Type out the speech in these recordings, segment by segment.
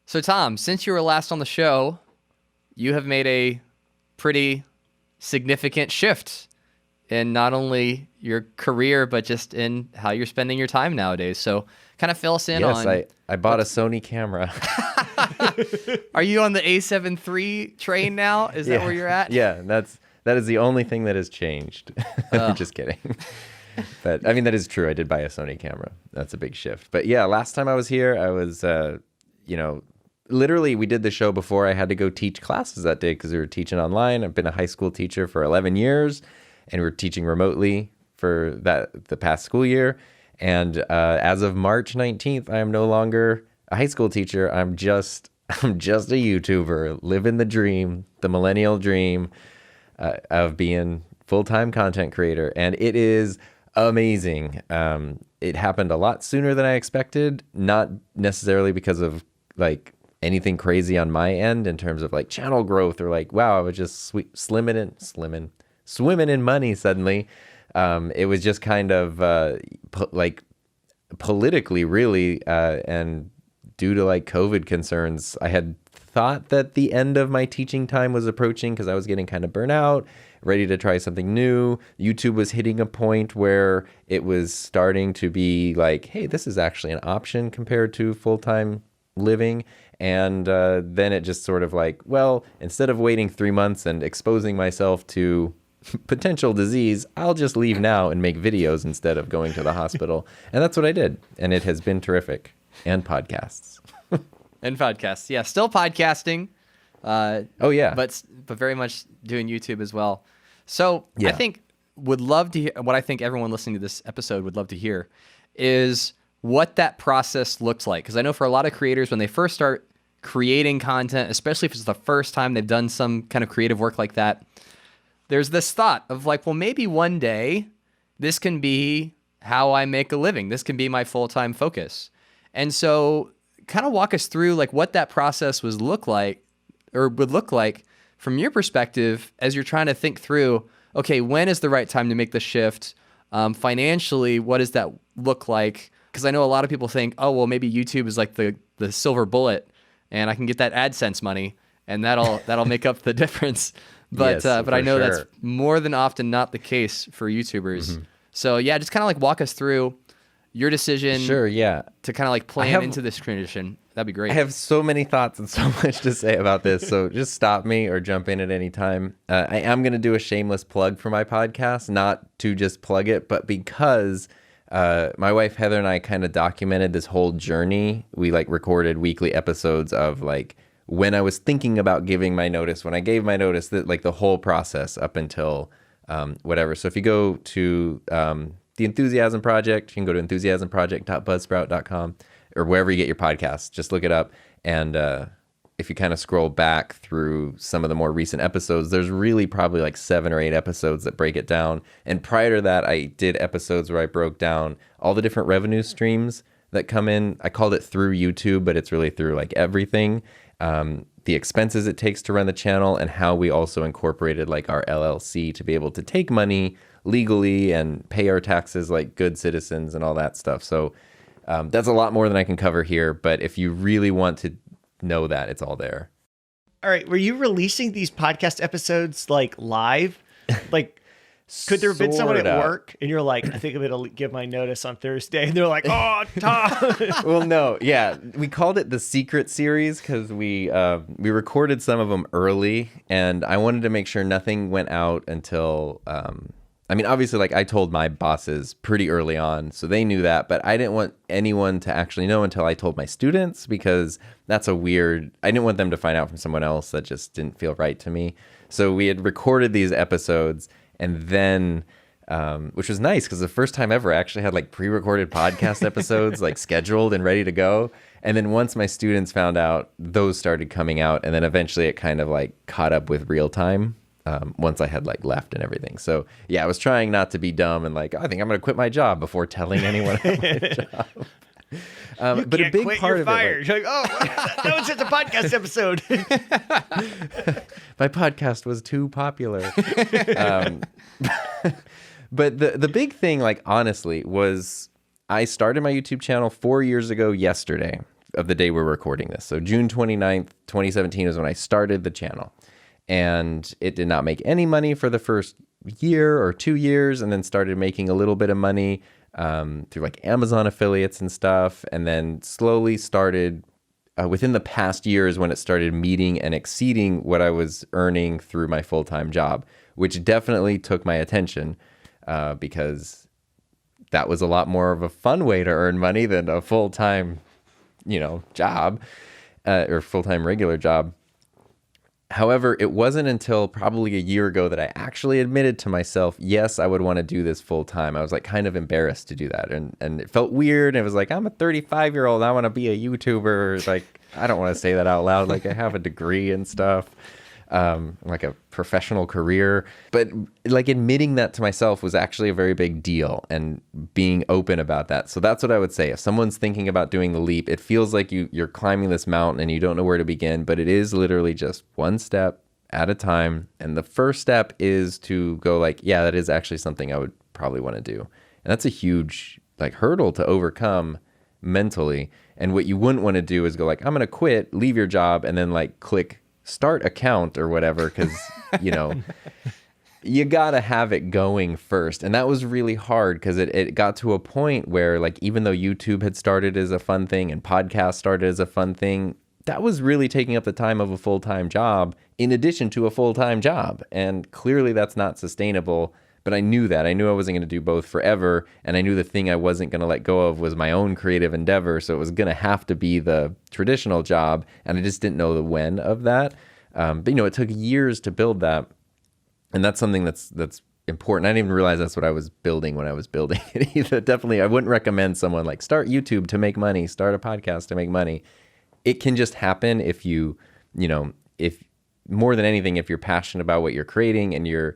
So, Tom, since you were last on the show, you have made a pretty significant shift in not only your career, but just in how you're spending your time nowadays. So kind of fill us in on... Yes, I bought a Sony camera. Are you on the A7 III train now? Is that where you're at? Yeah, that is the only thing that has changed. Just kidding. But I mean, that is true. I did buy a Sony camera. That's a big shift. But yeah, last time I was here, I was, literally we did the show before I had to go teach classes that day because we were teaching online. I've been a high school teacher for 11 years and we were teaching remotely for the past school year. And as of March 19th, I am no longer a high school teacher. I'm just a YouTuber, living the dream, the millennial dream of being full-time content creator. And it is amazing. It happened a lot sooner than I expected, not necessarily because of like anything crazy on my end in terms of like channel growth or like, wow, I was just swimming in money suddenly. It was just kind of politically really, and due to like COVID concerns, I had thought that the end of my teaching time was approaching because I was getting kind of burnt out, ready to try something new. YouTube was hitting a point where it was starting to be like, hey, this is actually an option compared to full-time living. And then it just sort of like, well, instead of waiting 3 months and exposing myself to potential disease, I'll just leave now and make videos instead of going to the hospital. And that's what I did. And it has been terrific. And podcasts. And podcasts. Yeah, still podcasting. Oh, yeah. But very much doing YouTube as well. So I think would love to hear, what I think everyone listening to this episode would love to hear is what that process looks like. Because I know for a lot of creators, when they first start creating content, especially if it's the first time they've done some kind of creative work like that, there's this thought of like, well, maybe one day this can be how I make a living. This can be my full-time focus. And so kind of walk us through like what that process would look like from your perspective as you're trying to think through, okay, when is the right time to make the shift? Financially, what does that look like? Because I know a lot of people think, oh, well, maybe YouTube is like the silver bullet and I can get that AdSense money and that'll make up the difference. But Yes, but I know sure. that's more than often not the case for YouTubers. Mm-hmm. So yeah, just kind of like walk us through your decision to kind of like plan into this transition. That'd be great. I have so many thoughts and so much to say about this, so just stop me or jump in at any time. I am going to do a shameless plug for my podcast, not to just plug it, but because my wife Heather and I kind of documented this whole journey. We like recorded weekly episodes of like when I was thinking about giving my notice, when I gave my notice, that like the whole process up until whatever. So if you go to the Enthusiasm Project, you can go to enthusiasmproject.buzzsprout.com or wherever you get your podcasts. Just look it up. And if you kind of scroll back through some of the more recent episodes, there's really probably like 7 or 8 episodes that break it down. And prior to that, I did episodes where I broke down all the different revenue streams that come in. I called it through YouTube, but it's really through like everything. The expenses it takes to run the channel and how we also incorporated like our LLC to be able to take money legally and pay our taxes like good citizens and all that stuff. So that's a lot more than I can cover here. But if you really want to know that, it's all there. All right. Were you releasing these podcast episodes like live? Like, could there have been someone at work and you're like, I think I'm going to give my notice on Thursday. And they're like, oh, Tom. Well, no. Yeah. We called it the Secret Series because we recorded some of them early and I wanted to make sure nothing went out until, obviously like I told my bosses pretty early on, so they knew that, but I didn't want anyone to actually know until I told my students because I didn't want them to find out from someone else. That just didn't feel right to me. So we had recorded these episodes and then, which was nice because the first time ever I actually had like pre-recorded podcast episodes like scheduled and ready to go. And then once my students found out, those started coming out. And then eventually it kind of like caught up with real time once I had like left and everything. So yeah, I was trying not to be dumb and like, I think I'm going to quit my job before telling anyone about my job. But a big part of it, you're like, oh, that was just a podcast episode. My podcast was too popular. But the big thing, like honestly, was I started my YouTube channel 4 years ago yesterday. of the day we're recording this. So June 29th, 2017 is when I started the channel. And it did not make any money for the first year or 2 years, and then started making a little bit of money through like Amazon affiliates and stuff. And then slowly started, within the past years when it started meeting and exceeding what I was earning through my full-time job, which definitely took my attention because that was a lot more of a fun way to earn money than a full-time, job or full-time regular job. However, it wasn't until probably a year ago that I actually admitted to myself, yes, I would want to do this full-time. I was like kind of embarrassed to do that. And it felt weird. And it was like, I'm a 35-year-old. I want to be a YouTuber. Like, I don't want to say that out loud. Like, I have a degree and stuff. Like a professional career, but like admitting that to myself was actually a very big deal, and being open about that. So that's what I would say. If someone's thinking about doing the leap, it feels like you're climbing this mountain and you don't know where to begin, but it is literally just one step at a time. And the first step is to go like, yeah, that is actually something I would probably want to do. And that's a huge like hurdle to overcome mentally. And what you wouldn't want to do is go like, I'm going to quit, leave your job, and then like click start account or whatever, because you gotta have it going first. And that was really hard because it got to a point where like even though YouTube had started as a fun thing and podcast started as a fun thing, that was really taking up the time of a full-time job in addition to a full-time job, and clearly that's not sustainable. But I knew that. I knew I wasn't going to do both forever, and I knew the thing I wasn't going to let go of was my own creative endeavor, so it was going to have to be the traditional job, and I just didn't know the when of that. But it took years to build that, and that's something that's important. I didn't even realize that's what I was building when I was building it either. Definitely, I wouldn't recommend someone like start YouTube to make money, start a podcast to make money. It can just happen if if more than anything, if you're passionate about what you're creating and you're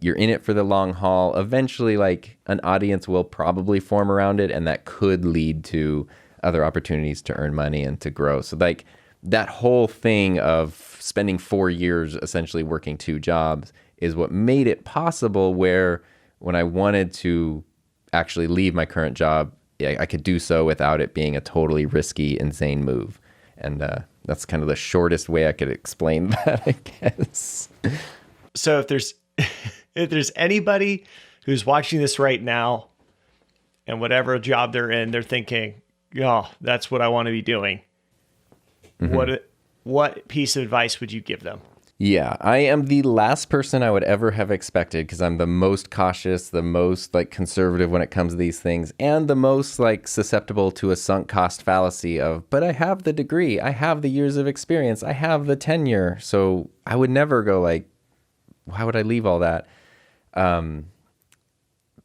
in it for the long haul, eventually like an audience will probably form around it, and that could lead to other opportunities to earn money and to grow. So like that whole thing of spending 4 years essentially working 2 jobs is what made it possible, where when I wanted to actually leave my current job, I could do so without it being a totally risky, insane move. And that's kind of the shortest way I could explain that, I guess. So if there's anybody who's watching this right now and whatever job they're in, they're thinking, yeah, that's what I want to be doing. Mm-hmm. What piece of advice would you give them? Yeah, I am the last person I would ever have expected, because I'm the most cautious, the most like conservative when it comes to these things, and the most like susceptible to a sunk cost fallacy of, but I have the degree, I have the years of experience, I have the tenure. So I would never go like, why would I leave all that?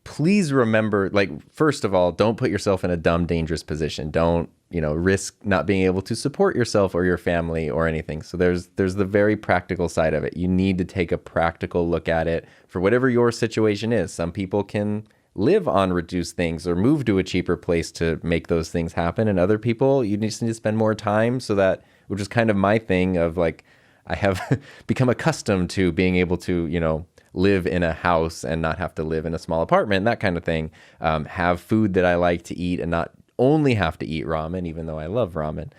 Please remember, like, first of all, don't put yourself in a dumb, dangerous position. Don't, risk not being able to support yourself or your family or anything. So there's the very practical side of it. You need to take a practical look at it for whatever your situation is. Some people can live on reduced things or move to a cheaper place to make those things happen. And other people, you just need to spend more time, so that, which is kind of my thing of like, I have become accustomed to being able to, live in a house and not have to live in a small apartment, that kind of thing. Have food that I like to eat and not only have to eat ramen, even though I love ramen.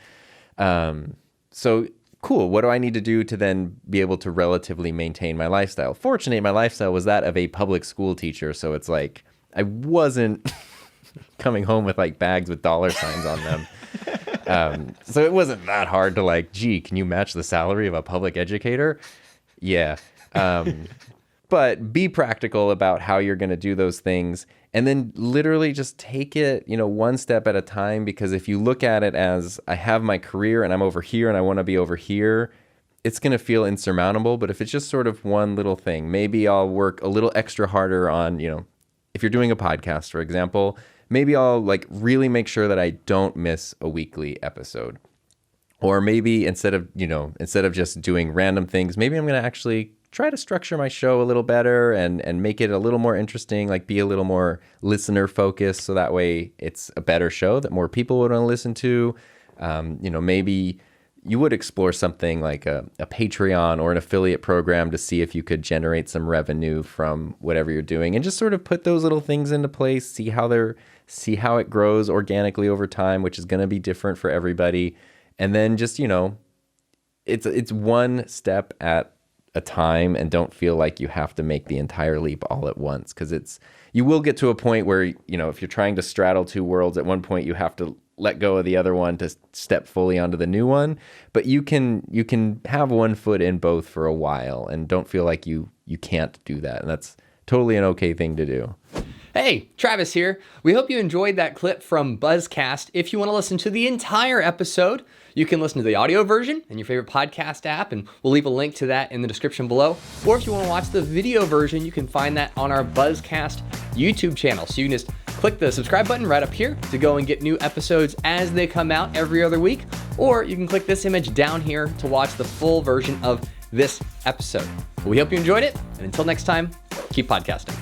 So cool. What do I need to do to then be able to relatively maintain my lifestyle? Fortunately, my lifestyle was that of a public school teacher. So it's like, I wasn't coming home with like bags with dollar signs on them. So it wasn't that hard to like, gee, can you match the salary of a public educator? Yeah. But be practical about how you're going to do those things, and then literally just take it, one step at a time. Because if you look at it as, I have my career and I'm over here and I want to be over here, it's going to feel insurmountable. But if it's just sort of one little thing, maybe I'll work a little extra harder on, if you're doing a podcast, for example, maybe I'll like really make sure that I don't miss a weekly episode. Or maybe instead of just doing random things, maybe I'm going to actually try to structure my show a little better and make it a little more interesting, like be a little more listener focused. So that way it's a better show that more people would want to listen to. Maybe you would explore something like a Patreon or an affiliate program to see if you could generate some revenue from whatever you're doing, and just sort of put those little things into place, see how they're see how it grows organically over time, which is going to be different for everybody. And then just, it's one step at a time, and don't feel like you have to make the entire leap all at once, because you will get to a point where, if you're trying to straddle two worlds, at one point you have to let go of the other one to step fully onto the new one. But you can have one foot in both for a while, and don't feel like you can't do that. And that's totally an okay thing to do. Hey, Travis here. We hope you enjoyed that clip from Buzzcast. If you want to listen to the entire episode, you can listen to the audio version in your favorite podcast app, and we'll leave a link to that in the description below. Or if you want to watch the video version, you can find that on our Buzzcast YouTube channel. So you can just click the subscribe button right up here to go and get new episodes as they come out every other week. Or you can click this image down here to watch the full version of this episode. We hope you enjoyed it, and until next time, keep podcasting.